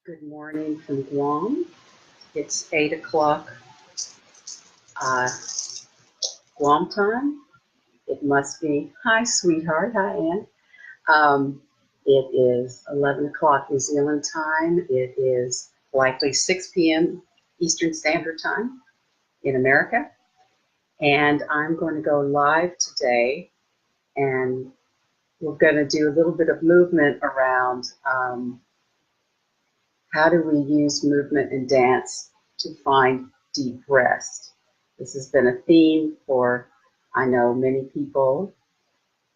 Good morning from Guam. It's 8 o'clock uh, Guam time. It must be, hi, sweetheart. Hi, Ann. It is 11 o'clock New Zealand time. It is likely 6 p.m. Eastern Standard Time in America. And I'm going to go live today. And we're going to do a little bit of movement around how do we use movement and dance to find deep rest. This has been a theme for, I know, many people,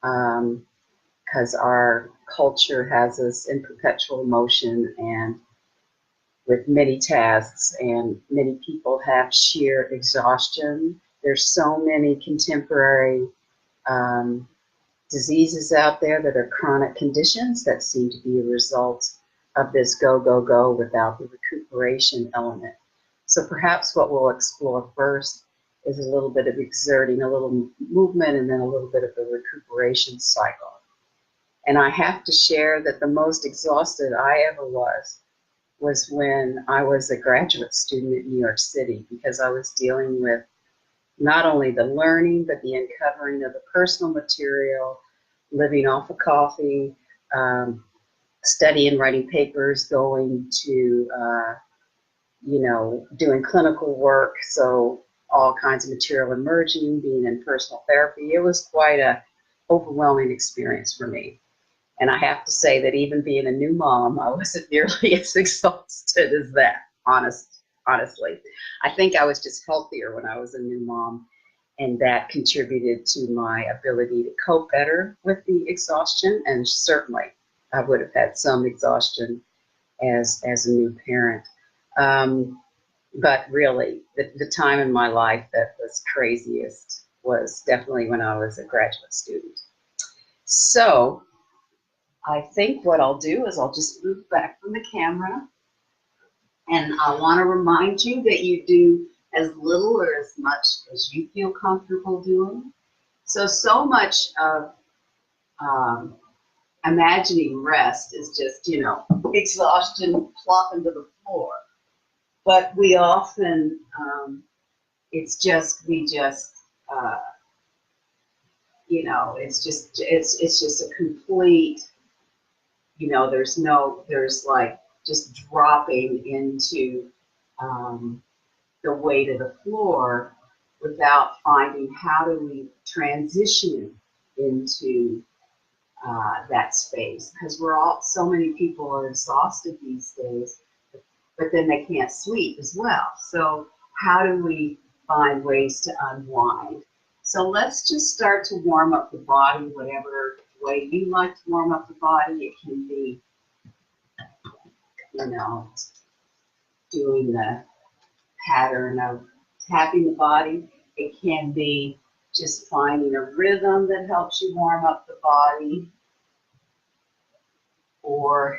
because our culture has us in perpetual motion and with many tasks, and many people have sheer exhaustion. There's so many contemporary um, diseases out there that are chronic conditions that seem to be a result of this go, go, go without the recuperation element. So perhaps what we'll explore first is a little bit of exerting, a little movement, and then a little bit of the recuperation cycle. And I have to share that the most exhausted I ever was when I was a graduate student at New York City, because I was dealing with not only the learning, but the uncovering of the personal material, living off of coffee, studying, writing papers, going to, doing clinical work. So all kinds of material emerging, being in personal therapy. It was quite a overwhelming experience for me. And I have to say that even being a new mom, I wasn't nearly as exhausted as that, honestly. I think I was just healthier when I was a new mom, and that contributed to my ability to cope better with the exhaustion. And certainly, I would have had some exhaustion as a new parent. But really, the time in my life that was craziest was definitely when I was a graduate student. So I think what I'll do is I'll just move back from the camera, and I want to remind you that you do as little or as much as you feel comfortable doing. So much of um, imagining rest is just, exhaustion, plop into the floor. But we often, we just, uh, it's just a complete, there's like just dropping into the weight of the floor without finding how do we transition into that space, because so many people are exhausted these days, but then they can't sleep as well. So how do we find ways to unwind? So let's just start to warm up the body, whatever way you like to warm up the body. It can be, doing the pattern of tapping the body. It can be just finding a rhythm that helps you warm up the body, or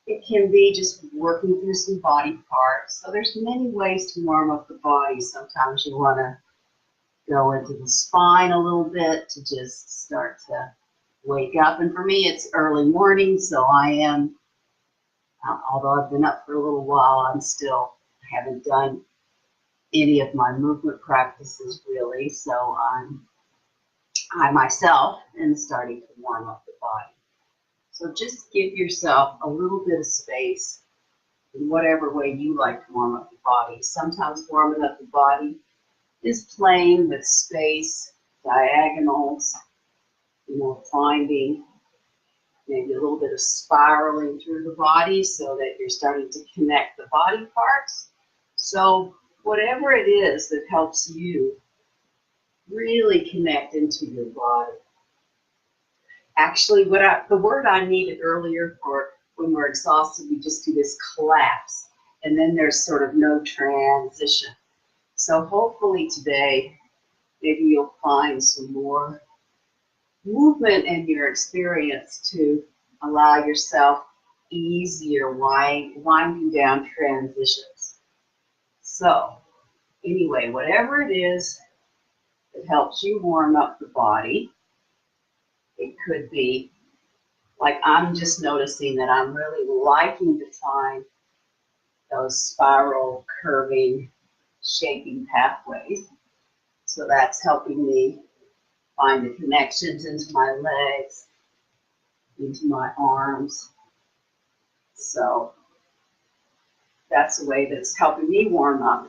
it can be just working through some body parts. So there's many ways to warm up the body. Sometimes you want to go into the spine a little bit to just start to wake up. And for me, it's early morning, so I am, although I've been up for a little while, I haven't done any of my movement practices really. So I myself am starting to warm up the body. So just give yourself a little bit of space in whatever way you like to warm up the body. Sometimes warming up the body is playing with space, diagonals, finding maybe a little bit of spiraling through the body so that you're starting to connect the body parts. So whatever it is that helps you really connect into your body. Actually, the word I needed earlier for when we're exhausted, we just do this collapse, and then there's sort of no transition. So hopefully today, maybe you'll find some more movement in your experience to allow yourself easier winding down transitions. So anyway, whatever it is that helps you warm up the body, it could be Like I'm just noticing that I'm really liking to find those spiral, curving, shaping pathways. So that's helping me find the connections into my legs, into my arms. So that's the way that's helping me warm up.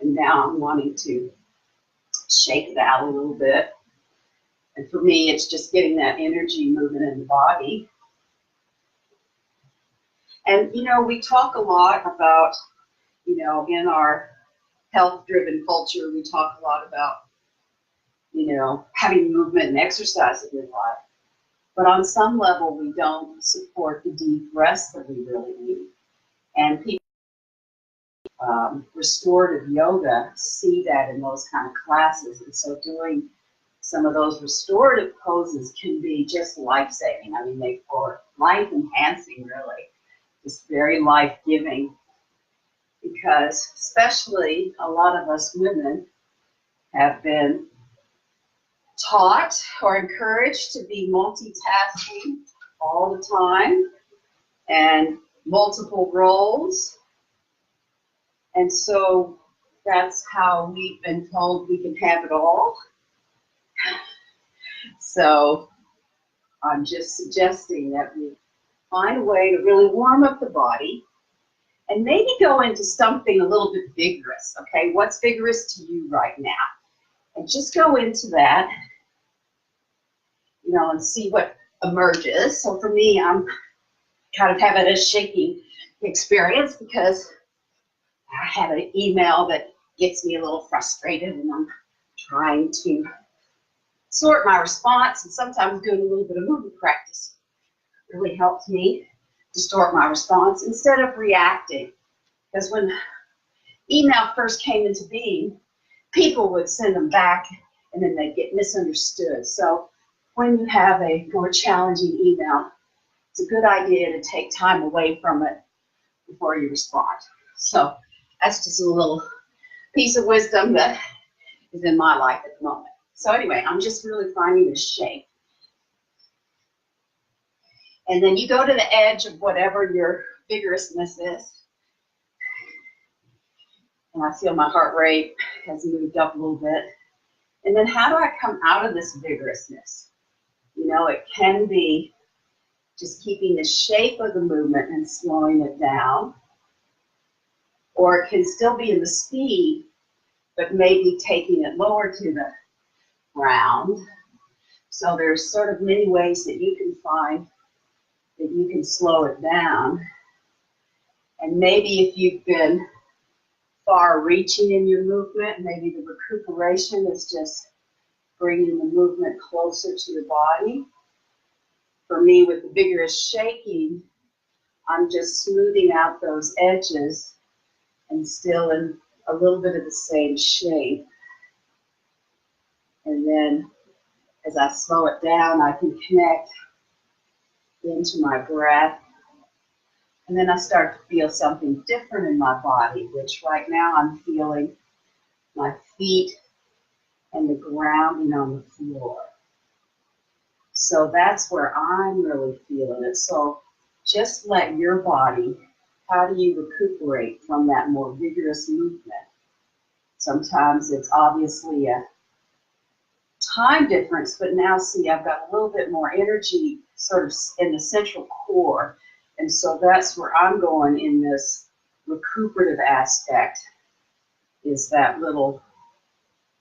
And now I'm wanting to shake it out a little bit. And for me, it's just getting that energy moving in the body. And, you know, we talk a lot about, you know, in our health-driven culture, we talk a lot about, you know, having movement and exercise in your life. But on some level, we don't support the deep rest that we really need. And people, restorative yoga see that in those kind of classes. And so doing some of those restorative poses can be just life-saving. I mean, they're life-enhancing, really. Just very life-giving. Because especially a lot of us women have been taught or encouraged to be multitasking all the time and multiple roles. And so that's how we've been told we can have it all. So I'm just suggesting that we find a way to really warm up the body and maybe go into something a little bit vigorous, okay? What's vigorous to you right now? And just go into that, you know, and see what emerges. So for me, I'm kind of having a shaking experience because I had an email that gets me a little frustrated and I'm trying to sort my response, and sometimes doing a little bit of movement practice really helps me to sort my response instead of reacting. Because when email first came into being, people would send them back and then they'd get misunderstood. So when you have a more challenging email, it's a good idea to take time away from it before you respond. So that's just a little piece of wisdom that is in my life at the moment. So anyway, I'm just really finding this shape. And then you go to the edge of whatever your vigorousness is. And I feel my heart rate has moved up a little bit. And then how do I come out of this vigorousness? You know, it can be just keeping the shape of the movement and slowing it down. Or it can still be in the speed, but maybe taking it lower to the ground. So there's sort of many ways that you can find that you can slow it down. And maybe if you've been far-reaching in your movement, maybe the recuperation is just bringing the movement closer to the body. For me, with the vigorous shaking, I'm just smoothing out those edges and still in a little bit of the same shape. And then as I slow it down, I can connect into my breath. And then I start to feel something different in my body, which right now I'm feeling my feet and the grounding on the floor. So that's where I'm really feeling it. So just let your body, how do you recuperate from that more vigorous movement? Sometimes it's obviously a time difference, but now see, I've got a little bit more energy sort of in the central core. And so that's where I'm going in this recuperative aspect, is that little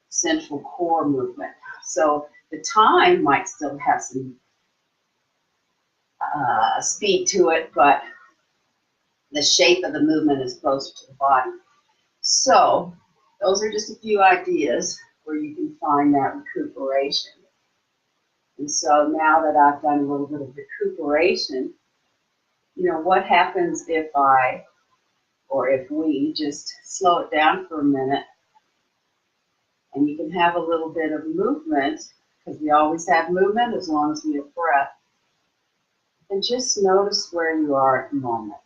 central core movement. So the time might still have some speed to it, but the shape of the movement is closer to the body. So those are just a few ideas where you can find that recuperation. And so now that I've done a little bit of recuperation, you know, what happens if I, or if we just slow it down for a minute, and you can have a little bit of movement, because we always have movement as long as we have breath, and just notice where you are at the moment.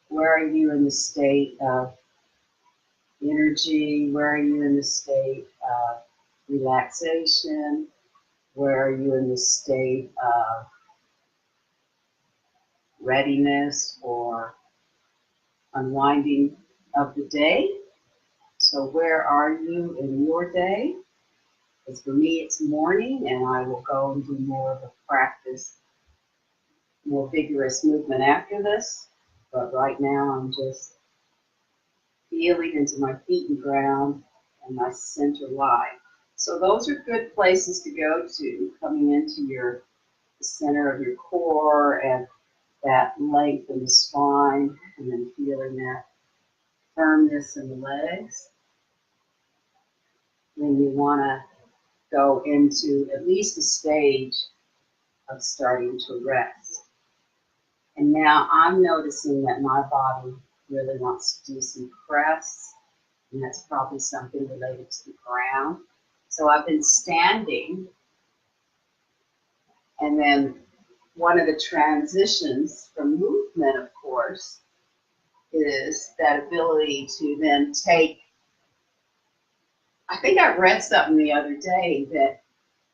Where are you in the state of energy? Where are you in the state of relaxation? Where are you in the state of readiness or unwinding of the day. So where are you in your day? Because for me, it's morning, and I will go and do more of a practice, more vigorous movement after this. But right now, I'm just feeling into my feet and ground and my center line. So those are good places to go to, coming into your the center of your core and that length in the spine, and then feeling that firmness in the legs. Then you want to go into at least a stage of starting to rest. And now I'm noticing that my body really wants to do some press, and that's probably something related to the ground. So I've been standing, and then one of the transitions from movement, of course, is that ability to then take, I think I read something the other day that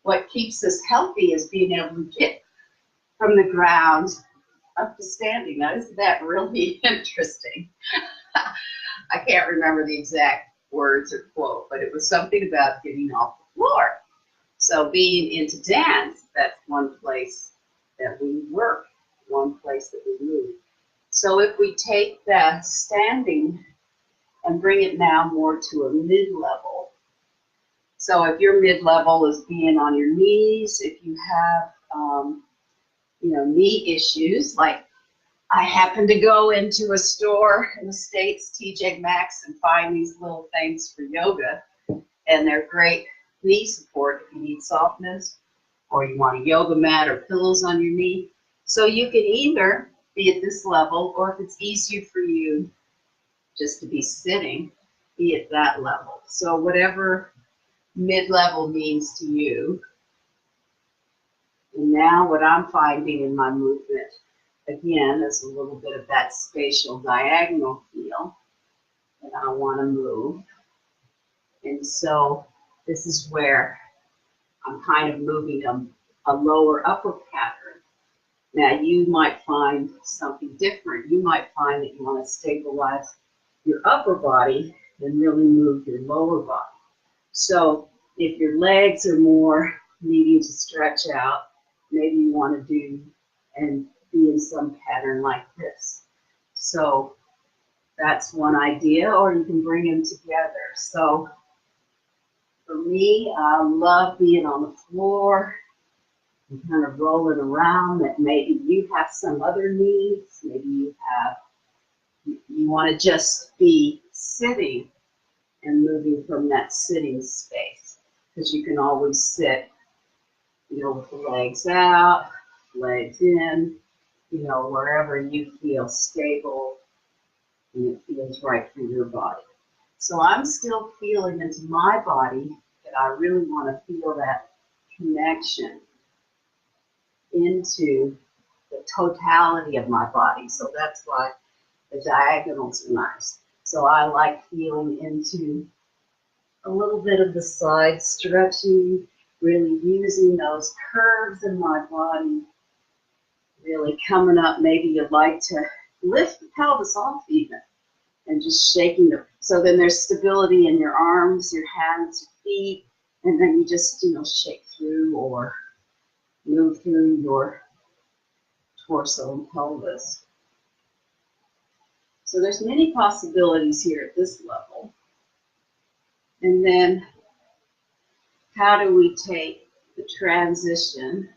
what keeps us healthy is being able to get from the ground up to standing. Now, isn't that really interesting? I can't remember the exact words or quote, but it was something about getting off the floor. So being into dance, that's one place that we work, one place that we move. So if we take that standing and bring it now more to a mid-level. So if your mid-level is being on your knees, if you have, knee issues, like I happen to go into a store in the States, TJ Maxx, and find these little things for yoga, and they're great knee support if you need softness, or you want a yoga mat or pillows on your knee. So you can either be at this level, or if it's easier for you just to be sitting, be at that level. So whatever mid-level means to you. And now what I'm finding in my movement, again, is a little bit of that spatial diagonal feel that I want to move. And so this is where I'm kind of moving a lower upper pattern. Now you might find something different. You might find that you want to stabilize your upper body and really move your lower body. So if your legs are more needing to stretch out, maybe you want to do and be in some pattern like this. So that's one idea, or you can bring them together. So for me, I love being on the floor and kind of rolling around. That maybe you have some other needs. Maybe you want to just be sitting and moving from that sitting space, because you can always sit, with the legs out, legs in, wherever you feel stable and it feels right for your body. So I'm still feeling into my body that I really want to feel that connection into the totality of my body. So that's why the diagonals are nice. So I like feeling into a little bit of the side stretching, really using those curves in my body, really coming up. Maybe you'd like to lift the pelvis off even and just shaking it. So then there's stability in your arms, your hands, your feet, and then you just, shake through or move through your torso and pelvis. So there's many possibilities here at this level. And then how do we take the transition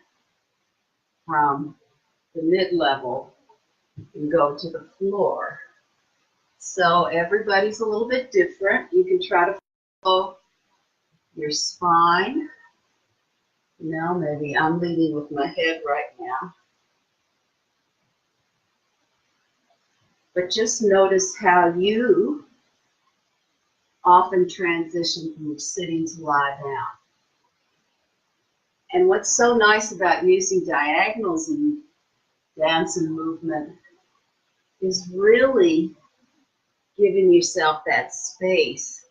from the mid-level and go to the floor? So everybody's a little bit different. You can try to follow your spine. Maybe I'm leading with my head right now. But just notice how you often transition from sitting to lie down. And what's so nice about using diagonals in dance and movement is really giving yourself that space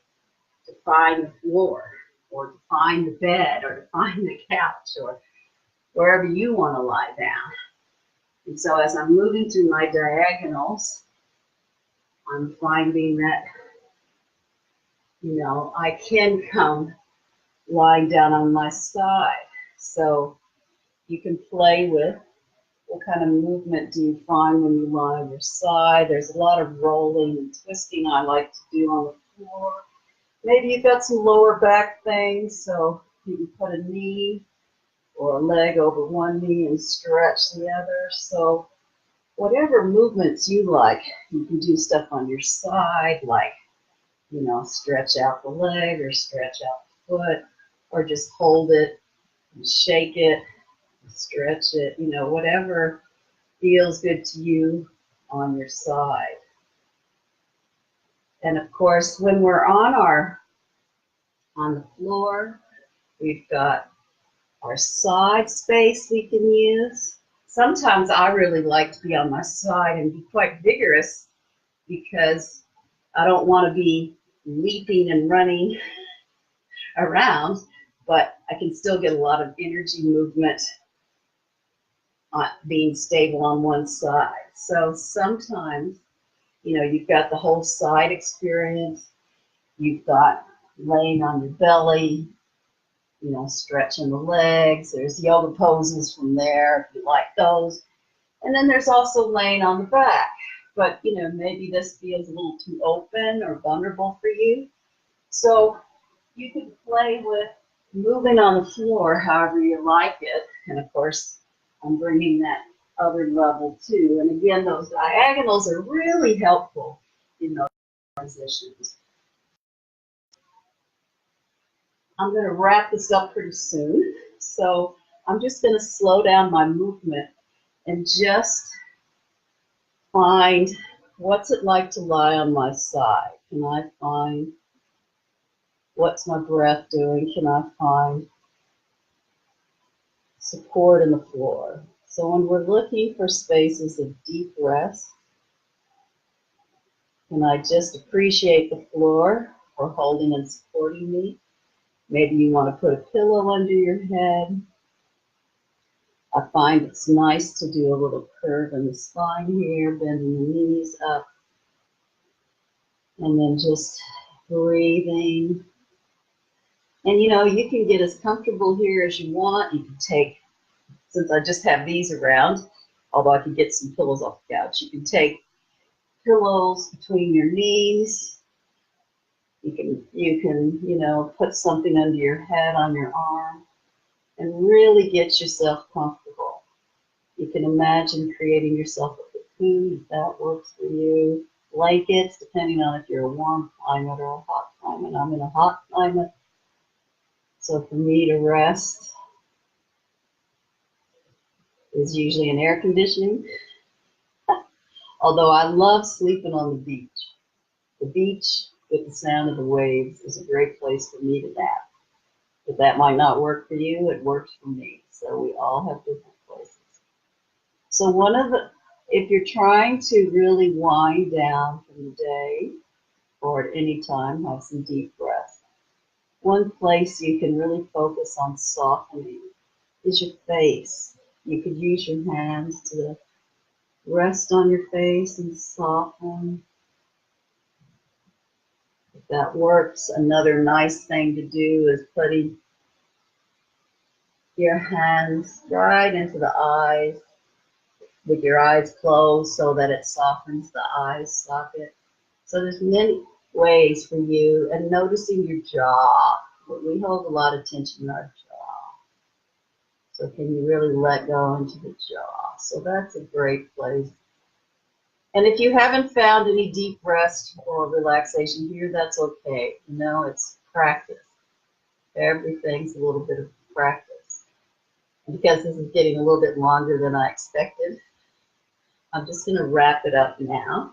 to find the floor, or to find the bed, or to find the couch, or wherever you want to lie down. And so as I'm moving through my diagonals, I'm finding that, I can come lying down on my side. So you can play with what kind of movement do you find when you lie on your side. There's a lot of rolling and twisting I like to do on the floor. Maybe you've got some lower back things, so you can put a knee or a leg over one knee and stretch the other. So whatever movements you like, you can do stuff on your side, like, stretch out the leg or stretch out the foot, or just hold it and shake it, and stretch it, whatever feels good to you on your side. And of course, when we're on the floor, we've got our side space we can use. Sometimes I really like to be on my side and be quite vigorous because I don't want to be leaping and running around, but I can still get a lot of energy movement being stable on one side. So sometimes, you've got the whole side experience. You've got laying on your belly, stretching the legs. There's yoga poses from there if you like those. And then there's also laying on the back. But, maybe this feels a little too open or vulnerable for you. So you can play with moving on the floor however you like it. And of course, I'm bringing that other level too. And again, those diagonals are really helpful in those positions. I'm going to wrap this up pretty soon. So I'm just going to slow down my movement and just find what's it like to lie on my side. Can I find what's my breath doing? Can I find support in the floor? So when we're looking for spaces of deep rest, can I just appreciate the floor for holding and supporting me? Maybe you want to put a pillow under your head. I find it's nice to do a little curve in the spine here, bending the knees up, and then just breathing. And you can get as comfortable here as you want. You can take, since I just have these around, although I could get some pillows off the couch, you can take pillows between your knees. You can put something under your head on your arm and really get yourself comfortable. You can imagine creating yourself a cocoon if that works for you. Blankets, depending on if you're a warm climate or a hot climate. I'm in a hot climate, so for me to rest is usually in air conditioning. Although I love sleeping on the beach. The beach with the sound of the waves is a great place for me to nap. But that might not work for you, it works for me. So we all have different places. So if you're trying to really wind down from the day or at any time, have some deep breath. One place you can really focus on softening is your face. You could use your hands to rest on your face and soften. If that works, another nice thing to do is putting your hands right into the eyes with your eyes closed so that it softens the eye socket. So there's many ways for you, and noticing your jaw. We hold a lot of tension in our jaw. So can you really let go into the jaw? So that's a great place. And if you haven't found any deep rest or relaxation here, that's okay. It's practice. Everything's a little bit of practice. And because this is getting a little bit longer than I expected, I'm just going to wrap it up now.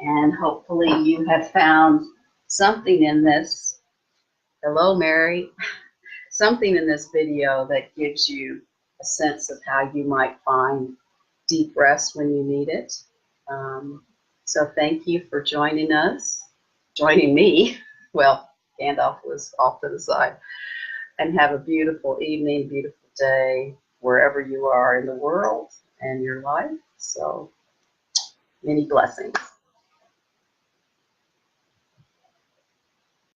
And hopefully you have found something in this. Hello, Mary. Something in this video that gives you a sense of how you might find deep rest when you need it. So thank you for joining me. Well, Gandalf was off to the side. And have a beautiful evening, beautiful day. wherever you are in the world and your life. So many blessings.